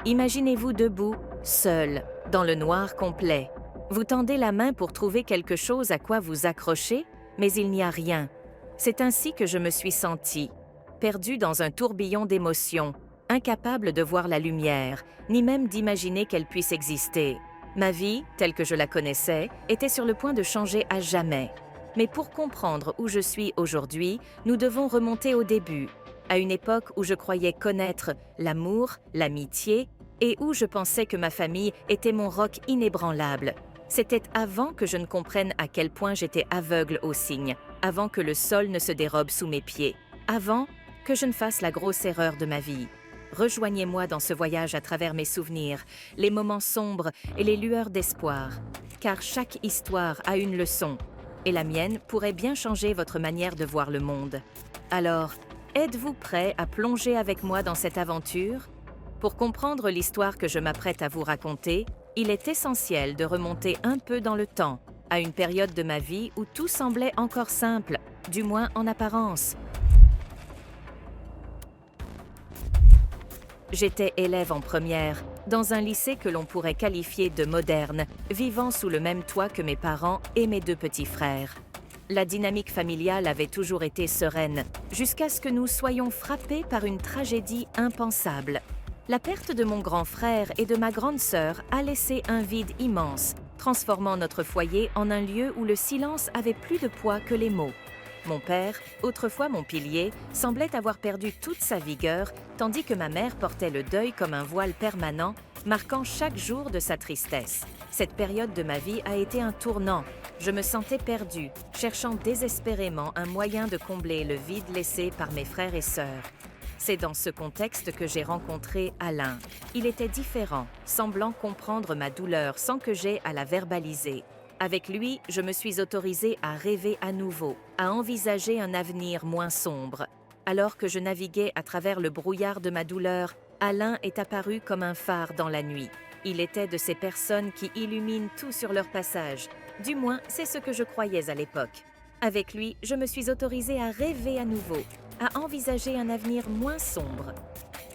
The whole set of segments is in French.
Imaginez-vous debout, seul, dans le noir complet. Vous tendez la main pour trouver quelque chose à quoi vous accrocher, mais il n'y a rien. C'est ainsi que je me suis sentie, perdue dans un tourbillon d'émotions, incapable de voir la lumière, ni même d'imaginer qu'elle puisse exister. Ma vie, telle que je la connaissais, était sur le point de changer à jamais. Mais pour comprendre où je suis aujourd'hui, nous devons remonter au début, à une époque où je croyais connaître l'amour, l'amitié, et où je pensais que ma famille était mon roc inébranlable. C'était avant que je ne comprenne à quel point j'étais aveugle aux signes, avant que le sol ne se dérobe sous mes pieds, avant que je ne fasse la grosse erreur de ma vie. Rejoignez-moi dans ce voyage à travers mes souvenirs, les moments sombres et les lueurs d'espoir, car chaque histoire a une leçon, et la mienne pourrait bien changer votre manière de voir le monde. Alors, êtes-vous prêt à plonger avec moi dans cette aventure? Pour comprendre l'histoire que je m'apprête à vous raconter, il est essentiel de remonter un peu dans le temps, à une période de ma vie où tout semblait encore simple, du moins en apparence. J'étais élève en première, dans un lycée que l'on pourrait qualifier de moderne, vivant sous le même toit que mes parents et mes deux petits frères. La dynamique familiale avait toujours été sereine, jusqu'à ce que nous soyons frappés par une tragédie impensable. La perte de mon grand frère et de ma grande sœur a laissé un vide immense, transformant notre foyer en un lieu où le silence avait plus de poids que les mots. Mon père, autrefois mon pilier, semblait avoir perdu toute sa vigueur, tandis que ma mère portait le deuil comme un voile permanent, marquant chaque jour de sa tristesse. Cette période de ma vie a été un tournant. Je me sentais perdue, cherchant désespérément un moyen de combler le vide laissé par mes frères et sœurs. C'est dans ce contexte que j'ai rencontré Alain. Il était différent, semblant comprendre ma douleur sans que j'aie à la verbaliser. Avec lui, je me suis autorisée à rêver à nouveau, à envisager un avenir moins sombre. Alors que je naviguais à travers le brouillard de ma douleur, Alain est apparu comme un phare dans la nuit. Il était de ces personnes qui illuminent tout sur leur passage. Du moins, c'est ce que je croyais à l'époque. Avec lui, je me suis autorisée à rêver à nouveau, à envisager un avenir moins sombre.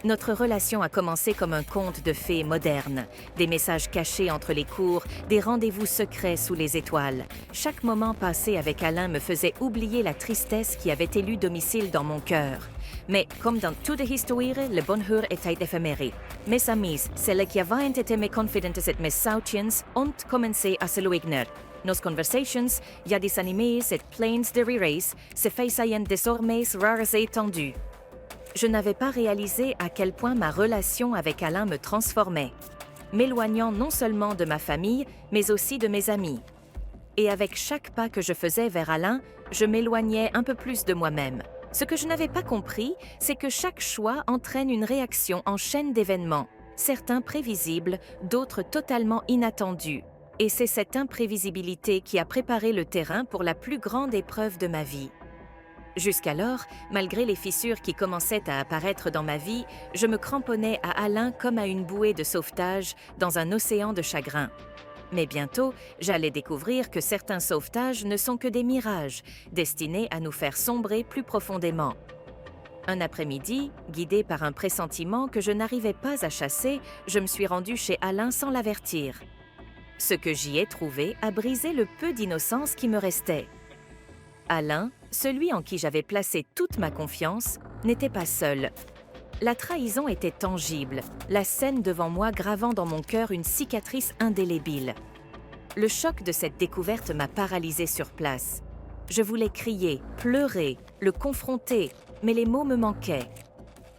Notre relation a commencé comme un conte de fées moderne, des messages cachés entre les cours, des rendez-vous secrets sous les étoiles. Chaque moment passé avec Alain me faisait oublier la tristesse qui avait élu domicile dans mon cœur. Mais comme dans toute histoire, le bonheur était éphémère. Mes amis, celles qui avaient été mes confidentes et mes soutiens, ont commencé à se l'éigner. Nos conversations, y a des animés et plains de rires, se faisaient désormais rares et tendues. Je n'avais pas réalisé à quel point ma relation avec Alain me transformait, m'éloignant non seulement de ma famille, mais aussi de mes amis. Et avec chaque pas que je faisais vers Alain, je m'éloignais un peu plus de moi-même. Ce que je n'avais pas compris, c'est que chaque choix entraîne une réaction en chaîne d'événements, certains prévisibles, d'autres totalement inattendus. Et c'est cette imprévisibilité qui a préparé le terrain pour la plus grande épreuve de ma vie. Jusqu'alors, malgré les fissures qui commençaient à apparaître dans ma vie, je me cramponnais à Alain comme à une bouée de sauvetage dans un océan de chagrin. Mais bientôt, j'allais découvrir que certains sauvetages ne sont que des mirages, destinés à nous faire sombrer plus profondément. Un après-midi, guidée par un pressentiment que je n'arrivais pas à chasser, je me suis rendue chez Alain sans l'avertir. Ce que j'y ai trouvé a brisé le peu d'innocence qui me restait. Alain, celui en qui j'avais placé toute ma confiance, n'était pas seul. La trahison était tangible, la scène devant moi gravant dans mon cœur une cicatrice indélébile. Le choc de cette découverte m'a paralysée sur place. Je voulais crier, pleurer, le confronter, mais les mots me manquaient.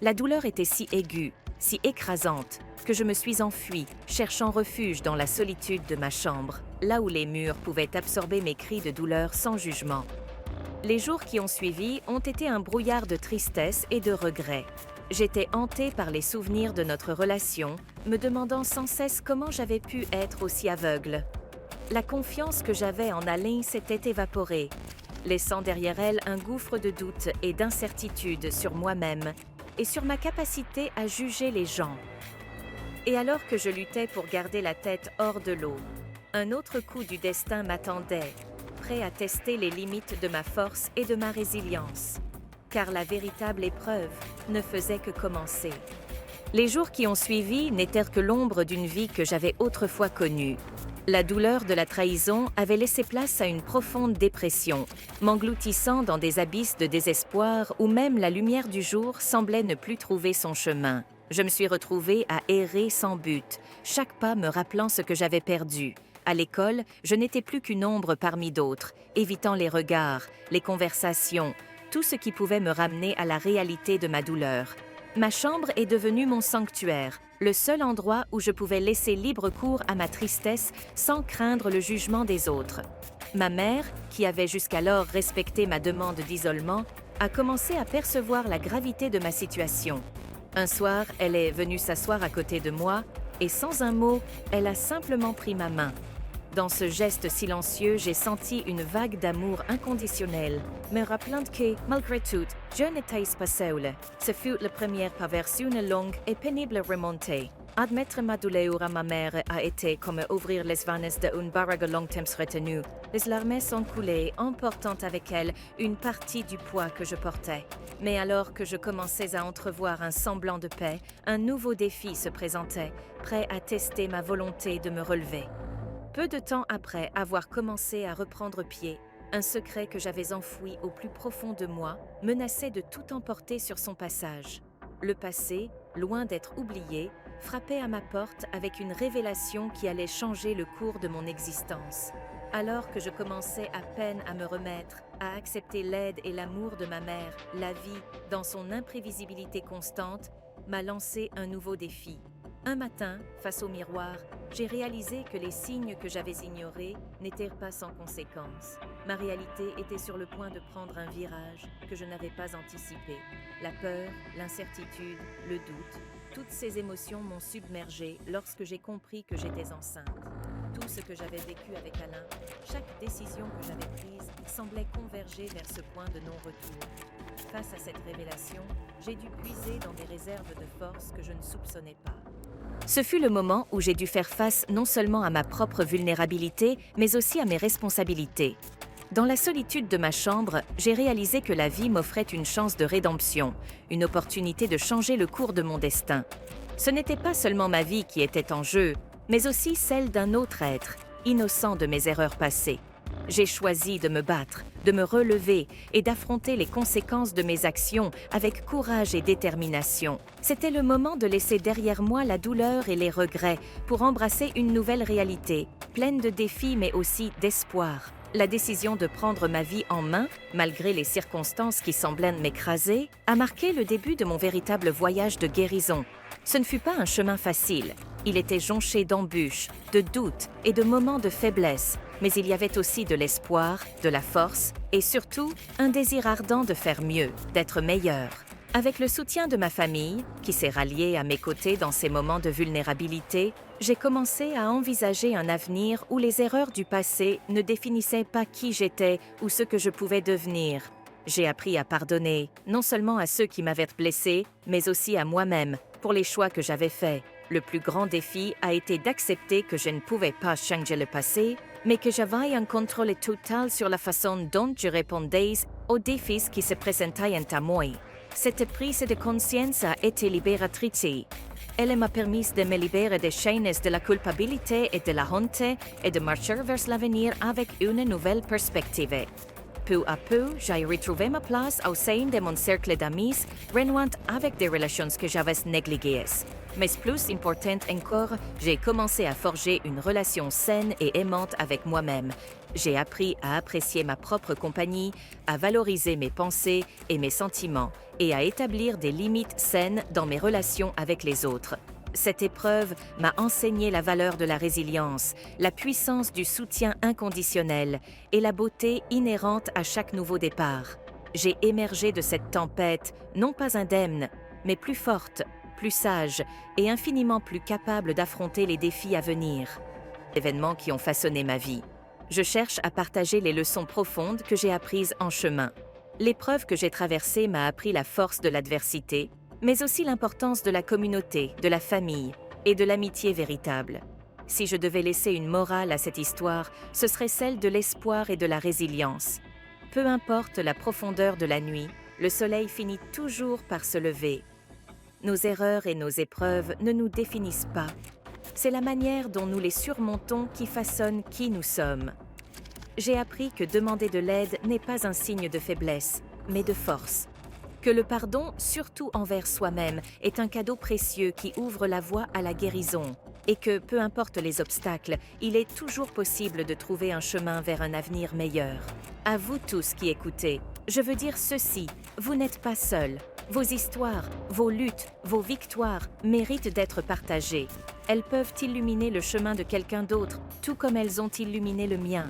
La douleur était si aiguë, si écrasante, que je me suis enfuie, cherchant refuge dans la solitude de ma chambre, là où les murs pouvaient absorber mes cris de douleur sans jugement. Les jours qui ont suivi ont été un brouillard de tristesse et de regret. J'étais hantée par les souvenirs de notre relation, me demandant sans cesse comment j'avais pu être aussi aveugle. La confiance que j'avais en Alain s'était évaporée, laissant derrière elle un gouffre de doute et d'incertitude sur moi-même et sur ma capacité à juger les gens. Et alors que je luttais pour garder la tête hors de l'eau, un autre coup du destin m'attendait, prêt à tester les limites de ma force et de ma résilience, car la véritable épreuve ne faisait que commencer. Les jours qui ont suivi n'étaient que l'ombre d'une vie que j'avais autrefois connue. La douleur de la trahison avait laissé place à une profonde dépression, m'engloutissant dans des abysses de désespoir où même la lumière du jour semblait ne plus trouver son chemin. Je me suis retrouvée à errer sans but, chaque pas me rappelant ce que j'avais perdu. À l'école, je n'étais plus qu'une ombre parmi d'autres, évitant les regards, les conversations, tout ce qui pouvait me ramener à la réalité de ma douleur. Ma chambre est devenue mon sanctuaire, le seul endroit où je pouvais laisser libre cours à ma tristesse sans craindre le jugement des autres. Ma mère, qui avait jusqu'alors respecté ma demande d'isolement, a commencé à percevoir la gravité de ma situation. Un soir, elle est venue s'asseoir à côté de moi et sans un mot, elle a simplement pris ma main. Dans ce geste silencieux, j'ai senti une vague d'amour inconditionnel, me rappelant que, malgré tout, je n'étais pas seule. Ce fut la première pas vers une longue et pénible remontée. Admettre ma douleur à ma mère a été comme ouvrir les vannes d'une barrage longtemps retenue. Les larmes sont coulées, emportant avec elles une partie du poids que je portais. Mais alors que je commençais à entrevoir un semblant de paix, un nouveau défi se présentait, prêt à tester ma volonté de me relever. Peu de temps après avoir commencé à reprendre pied, un secret que j'avais enfoui au plus profond de moi menaçait de tout emporter sur son passage. Le passé, loin d'être oublié, frappait à ma porte avec une révélation qui allait changer le cours de mon existence. Alors que je commençais à peine à me remettre, à accepter l'aide et l'amour de ma mère, la vie, dans son imprévisibilité constante, m'a lancé un nouveau défi. Un matin, face au miroir, j'ai réalisé que les signes que j'avais ignorés n'étaient pas sans conséquences. Ma réalité était sur le point de prendre un virage que je n'avais pas anticipé. La peur, l'incertitude, le doute, toutes ces émotions m'ont submergée lorsque j'ai compris que j'étais enceinte. Tout ce que j'avais vécu avec Alain, chaque décision que j'avais prise semblait converger vers ce point de non-retour. Face à cette révélation, j'ai dû puiser dans des réserves de force que je ne soupçonnais pas. Ce fut le moment où j'ai dû faire face non seulement à ma propre vulnérabilité, mais aussi à mes responsabilités. Dans la solitude de ma chambre, j'ai réalisé que la vie m'offrait une chance de rédemption, une opportunité de changer le cours de mon destin. Ce n'était pas seulement ma vie qui était en jeu, mais aussi celle d'un autre être, innocent de mes erreurs passées. J'ai choisi de me battre, de me relever et d'affronter les conséquences de mes actions avec courage et détermination. C'était le moment de laisser derrière moi la douleur et les regrets pour embrasser une nouvelle réalité, pleine de défis mais aussi d'espoir. La décision de prendre ma vie en main, malgré les circonstances qui semblaient m'écraser, a marqué le début de mon véritable voyage de guérison. Ce ne fut pas un chemin facile. Il était jonché d'embûches, de doutes et de moments de faiblesse, mais il y avait aussi de l'espoir, de la force et surtout un désir ardent de faire mieux, d'être meilleur. Avec le soutien de ma famille, qui s'est ralliée à mes côtés dans ces moments de vulnérabilité, j'ai commencé à envisager un avenir où les erreurs du passé ne définissaient pas qui j'étais ou ce que je pouvais devenir. J'ai appris à pardonner, non seulement à ceux qui m'avaient blessée, mais aussi à moi-même, pour les choix que j'avais faits. Le plus grand défi a été d'accepter que je ne pouvais pas changer le passé, mais que j'avais un contrôle total sur la façon dont je répondais aux défis qui se présentaient à moi. Cette prise de conscience a été libératrice. Elle m'a permis de me libérer des chaînes de la culpabilité et de la honte et de marcher vers l'avenir avec une nouvelle perspective. Peu à peu, j'ai retrouvé ma place au sein de mon cercle d'amis, renouant avec des relations que j'avais négligées. Mais plus important encore, j'ai commencé à forger une relation saine et aimante avec moi-même. J'ai appris à apprécier ma propre compagnie, à valoriser mes pensées et mes sentiments, et à établir des limites saines dans mes relations avec les autres. Cette épreuve m'a enseigné la valeur de la résilience, la puissance du soutien inconditionnel et la beauté inhérente à chaque nouveau départ. J'ai émergé de cette tempête, non pas indemne, mais plus forte, plus sage et infiniment plus capable d'affronter les défis à venir. Événements qui ont façonné ma vie. Je cherche à partager les leçons profondes que j'ai apprises en chemin. L'épreuve que j'ai traversée m'a appris la force de l'adversité, mais aussi l'importance de la communauté, de la famille et de l'amitié véritable. Si je devais laisser une morale à cette histoire, ce serait celle de l'espoir et de la résilience. Peu importe la profondeur de la nuit, le soleil finit toujours par se lever. Nos erreurs et nos épreuves ne nous définissent pas. C'est la manière dont nous les surmontons qui façonne qui nous sommes. J'ai appris que demander de l'aide n'est pas un signe de faiblesse, mais de force. Que le pardon, surtout envers soi-même, est un cadeau précieux qui ouvre la voie à la guérison. Et que, peu importe les obstacles, il est toujours possible de trouver un chemin vers un avenir meilleur. À vous tous qui écoutez, je veux dire ceci, vous n'êtes pas seuls. Vos histoires, vos luttes, vos victoires méritent d'être partagées. Elles peuvent illuminer le chemin de quelqu'un d'autre, tout comme elles ont illuminé le mien.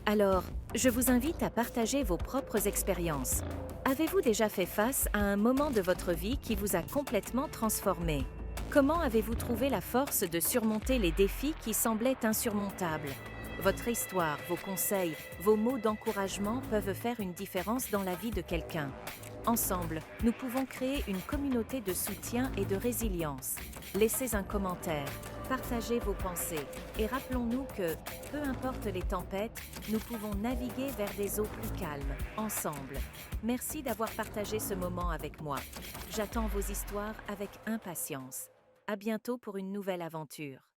Alors, je vous invite à partager vos propres expériences. Avez-vous déjà fait face à un moment de votre vie qui vous a complètement transformé? Comment avez-vous trouvé la force de surmonter les défis qui semblaient insurmontables? Votre histoire, vos conseils, vos mots d'encouragement peuvent faire une différence dans la vie de quelqu'un. Ensemble, nous pouvons créer une communauté de soutien et de résilience. Laissez un commentaire, partagez vos pensées et rappelons-nous que, peu importe les tempêtes, nous pouvons naviguer vers des eaux plus calmes, ensemble. Merci d'avoir partagé ce moment avec moi. J'attends vos histoires avec impatience. À bientôt pour une nouvelle aventure.